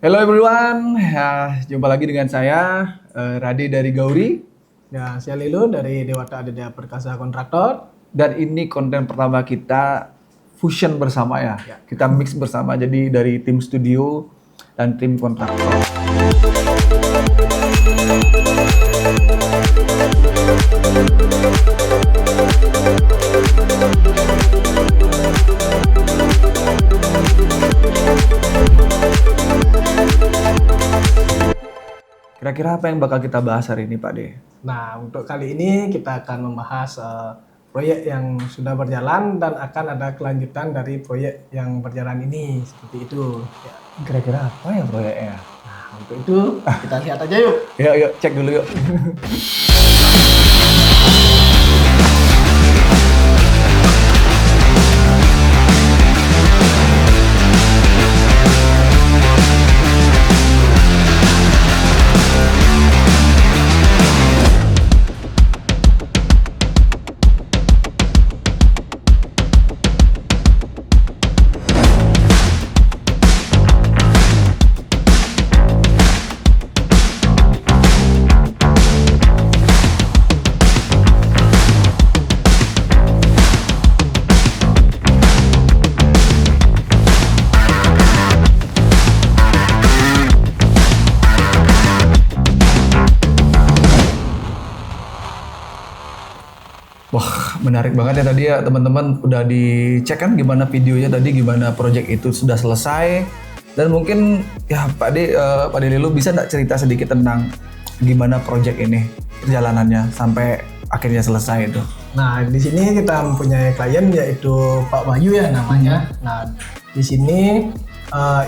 Hello everyone, ya, jumpa lagi dengan saya Rade dari Gauri. Ya, saya Lilo dari Dewata Aditya Perkasa Kontraktor. Dan ini konten pertama kita fusion bersama ya. Ya. Kita mix bersama, jadi dari tim studio dan tim kontraktor. Kira-kira apa yang bakal kita bahas hari ini Pak De? Nah, untuk kali ini kita akan membahas proyek yang sudah berjalan dan akan ada kelanjutan dari proyek yang berjalan ini, seperti itu. Ya. Kira-kira apa ya proyeknya? Nah, untuk itu kita lihat aja yuk. Yuk, cek dulu yuk. Wah, menarik banget ya tadi ya teman-teman, udah dicek kan gimana videonya tadi, gimana project itu sudah selesai. Dan mungkin ya Pak De Lilo bisa nggak cerita sedikit tentang gimana project ini perjalanannya sampai akhirnya selesai itu. Nah, di sini kita mempunyai klien yaitu Pak Bayu ya namanya. Nah, di sini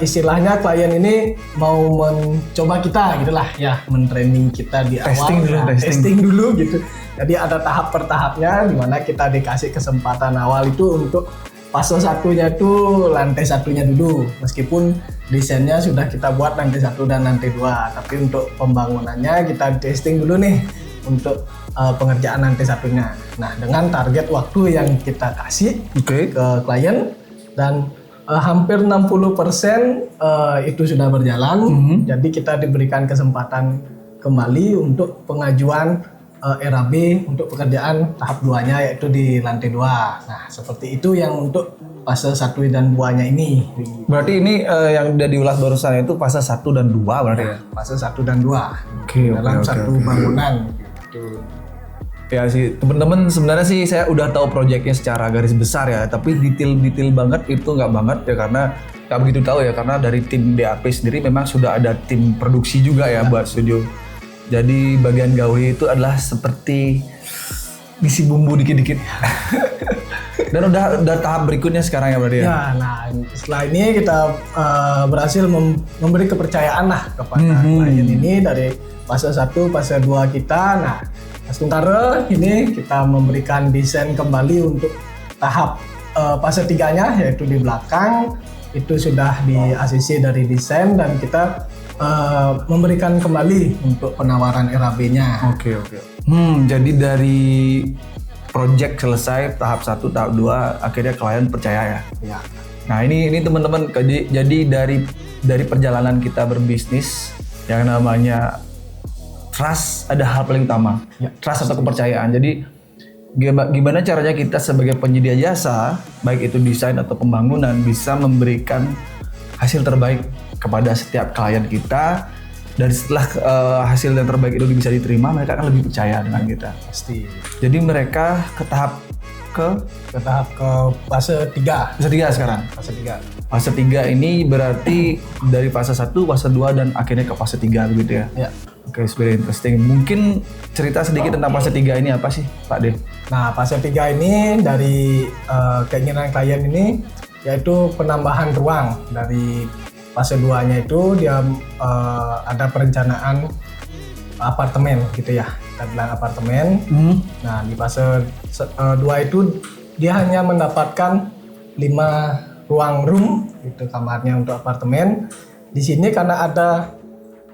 istilahnya klien ini mau mencoba kita gitulah ya, mentraining kita di awal. Testing dulu gitu. Jadi ada tahap per tahapnya di mana kita dikasih kesempatan awal itu untuk fase satunya itu lantai satunya dulu. Meskipun desainnya sudah kita buat lantai 1 dan lantai 2, tapi untuk pembangunannya kita testing dulu nih untuk pengerjaan lantai satunya. Nah, dengan target waktu yang kita kasih ke klien dan hampir 60% itu sudah berjalan. Jadi kita diberikan kesempatan kembali untuk pengajuan RAB untuk pekerjaan tahap 2-nya yaitu di lantai 2. Nah, seperti itu yang untuk fase 1 dan 2-nya ini. Berarti ini yang udah diulas barusan itu fase 1 dan 2 berarti ya? Fase 1 dan 2 dalam satu bangunan. Gitu. Ya sih, teman-teman sebenarnya sih saya udah tahu proyeknya secara garis besar ya, tapi detail-detail banget itu nggak banget ya, karena nggak begitu tahu ya, karena dari tim DAP sendiri memang sudah ada tim produksi juga ya buat studio. Jadi bagian Gauri itu adalah seperti ngisi bumbu dikit-dikit. Dan udah tahap berikutnya sekarang ya berarti ya? Ya, nah setelah ini kita berhasil memberi kepercayaan lah kepada klien ini dari fase 1, fase 2 kita. Nah, sementara ini kita memberikan desain kembali untuk tahap fase 3-nya yaitu di belakang. Itu sudah di ACC dari desain dan kita memberikan kembali untuk penawaran RAB-nya. Oke. Jadi dari project selesai tahap 1, tahap 2, akhirnya klien percaya ya. Ya. Nah, ini teman-teman, jadi dari perjalanan kita berbisnis yang namanya trust, ada hal paling utama. Ya, trust atau kepercayaan. Jadi gimana caranya kita sebagai penyedia jasa, baik itu desain atau pembangunan, bisa memberikan hasil terbaik kepada setiap klien kita, dan setelah hasil yang terbaik itu bisa diterima, mereka akan lebih percaya dengan kita. Pasti. Jadi mereka ke tahap ke fase 3. fase 3 sekarang. Fase 3. Fase 3 ini berarti dari fase 1, fase 2 dan akhirnya ke fase 3 begitu ya. Ya. Oke, it's very interesting. Mungkin cerita sedikit tentang fase 3 ini apa sih, Pak De? Nah, fase 3 ini dari keinginan klien ini yaitu penambahan ruang. Dari fase 2-nya itu dia ada perencanaan apartemen gitu ya. Kita bilang apartemen. Nah, di fase 2 itu dia hanya mendapatkan 5 ruang room itu kamarnya untuk apartemen. Di sini karena ada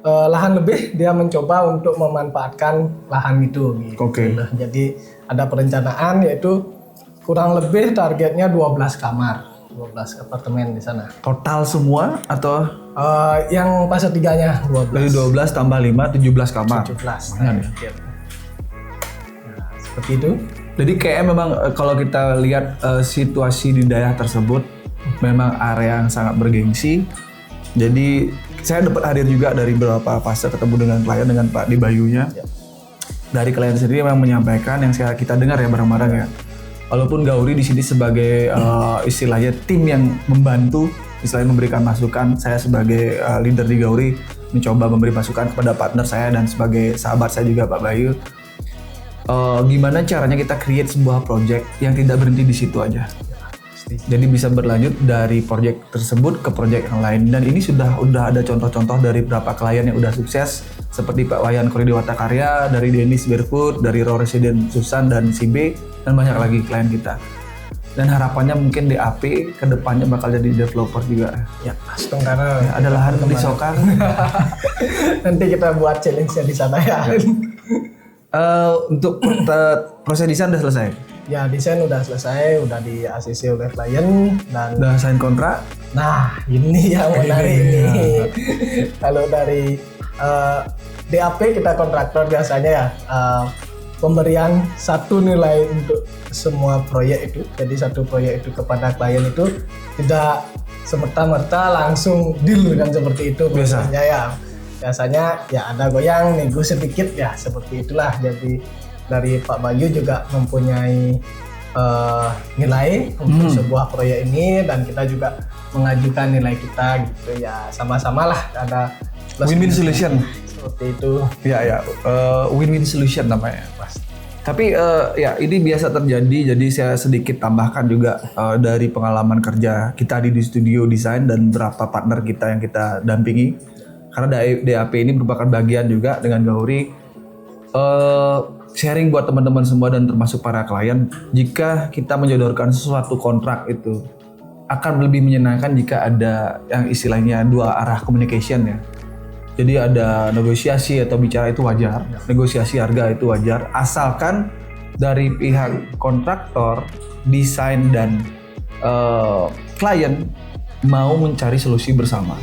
lahan lebih, dia mencoba untuk memanfaatkan lahan itu gitu. Oke. Nah, jadi ada perencanaan yaitu kurang lebih targetnya 12 kamar, 12 apartemen di sana. Total semua atau Yang fase 3-nya 12. Dari 12 tambah 5, 17 kamar. 17. Lumayan ya. Nah, seperti itu. Jadi kayak memang kalau kita lihat situasi di daerah tersebut memang area yang sangat bergengsi. Jadi saya dapat hadir juga dari beberapa fase ketemu dengan klien, dengan Pak Di Bayunya. Ya. Dari klien sendiri memang menyampaikan yang kita dengar ya bareng-bareng ya. Walaupun Gauri di sini sebagai istilahnya tim yang membantu, istilahnya memberikan masukan, saya sebagai leader di Gauri mencoba memberi masukan kepada partner saya dan sebagai sahabat saya juga Pak Bayu. Gimana caranya kita create sebuah project yang tidak berhenti di situ aja. Jadi bisa berlanjut dari project tersebut ke project yang lain. Dan ini sudah ada contoh-contoh dari beberapa klien yang udah sukses seperti Pak Wayan Kori Dewata Karya, dari Dennis Barefoot, dari Raw Resident Susan dan CB, dan banyak lagi klien kita. Dan harapannya mungkin DAP ke depannya bakal jadi developer juga. Ya, Astung karena Ya, ada lahan beli Sokar. nanti kita buat challenge-nya di sana ya. Untuk proses desain udah selesai. Ya, desain udah selesai, udah di ACC oleh klien dan Udah sign kontrak. nah, ini yang menarik ini. Kalau dari DAP kita kontraktor biasanya ya pemberian satu nilai untuk semua proyek itu. Jadi satu proyek itu kepada klien itu tidak semerta-merta langsung deal kan seperti itu biasanya ya. Biasanya ya ada goyang, nego sedikit ya seperti itulah. Jadi dari Pak Bayu juga mempunyai nilai untuk sebuah proyek ini dan kita juga mengajukan nilai kita gitu ya, sama-sama lah ada Win-win solution. seperti itu. Ya, win-win solution namanya. Tapi ya ini biasa terjadi, jadi saya sedikit tambahkan juga dari pengalaman kerja kita di studio desain dan beberapa partner kita yang kita dampingi. Karena DAP ini merupakan bagian juga dengan Gauri. Sharing buat teman-teman semua dan termasuk para klien, jika kita menyodorkan sesuatu kontrak itu akan lebih menyenangkan jika ada yang istilahnya dua arah communication ya. Jadi ada negosiasi atau bicara itu wajar, negosiasi harga itu wajar, asalkan dari pihak kontraktor, desain dan klien mau mencari solusi bersama.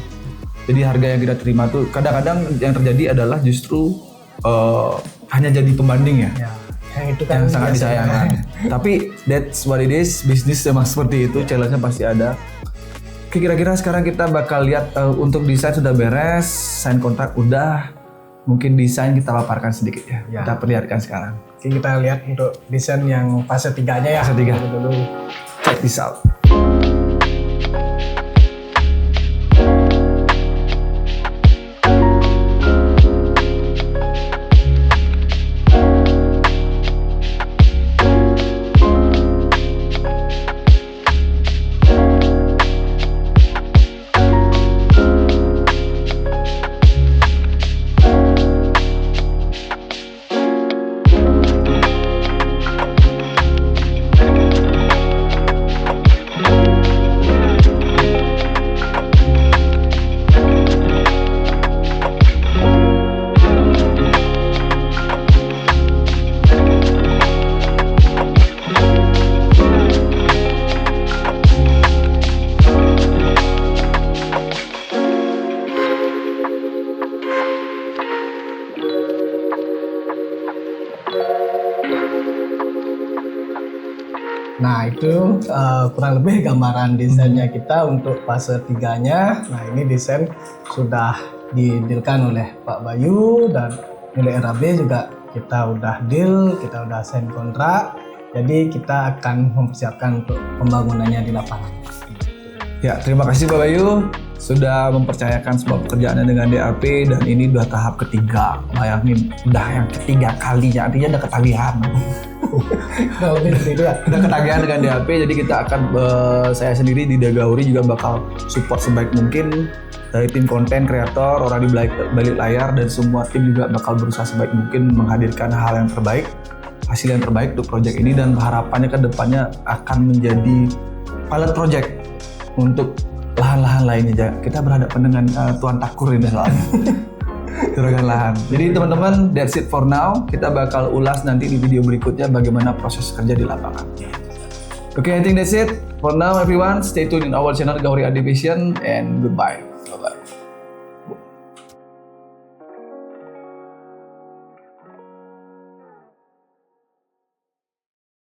Jadi harga yang kita terima tuh kadang-kadang yang terjadi adalah justru hanya jadi pembanding ya. Yang itu kan yang sangat disayangkan. Tapi that's what it is, bisnis memang seperti itu, challenge-nya pasti ada. Oke, kira-kira sekarang kita bakal lihat untuk desain sudah beres, sign kontrak udah, mungkin desain kita paparkan sedikit ya. Kita perlihatkan sekarang. Oke, kita lihat untuk desain yang fase 3-nya ya. Fase 3. Dulu. Check this out. Nah itu kurang lebih gambaran desainnya kita untuk fase 3-nya. Nah ini desain sudah didilkan oleh Pak Bayu dan nilai RAB juga kita udah deal, kita udah sign kontrak. Jadi kita akan mempersiapkan untuk pembangunannya di lapangan. Ya, terima kasih Pak Bayu sudah mempercayakan semua pekerjaannya dengan DAP dan ini udah tahap ketiga. Bayangin, udah yang ketiga kalinya, artinya udah ketagihan. Nah, lebih dari itu ya. Udah ketagihan dengan DAP, jadi kita akan, saya sendiri di Gauri juga bakal support sebaik mungkin dari tim konten, kreator, orang di balik layar dan semua tim juga bakal berusaha sebaik mungkin menghadirkan hal yang terbaik, hasil yang terbaik untuk project ini dan harapannya ke depannya akan menjadi pilot project untuk lahan-lahan lainnya. Kita berhadapan dengan Tuan Takur ini soalnya. Juragan lahan. Jadi teman-teman, that's it for now. Kita bakal ulas nanti di video berikutnya bagaimana proses kerja di lapangan. Okay, I think that's it for now everyone. Stay tuned in our channel Gauri Art Division and goodbye.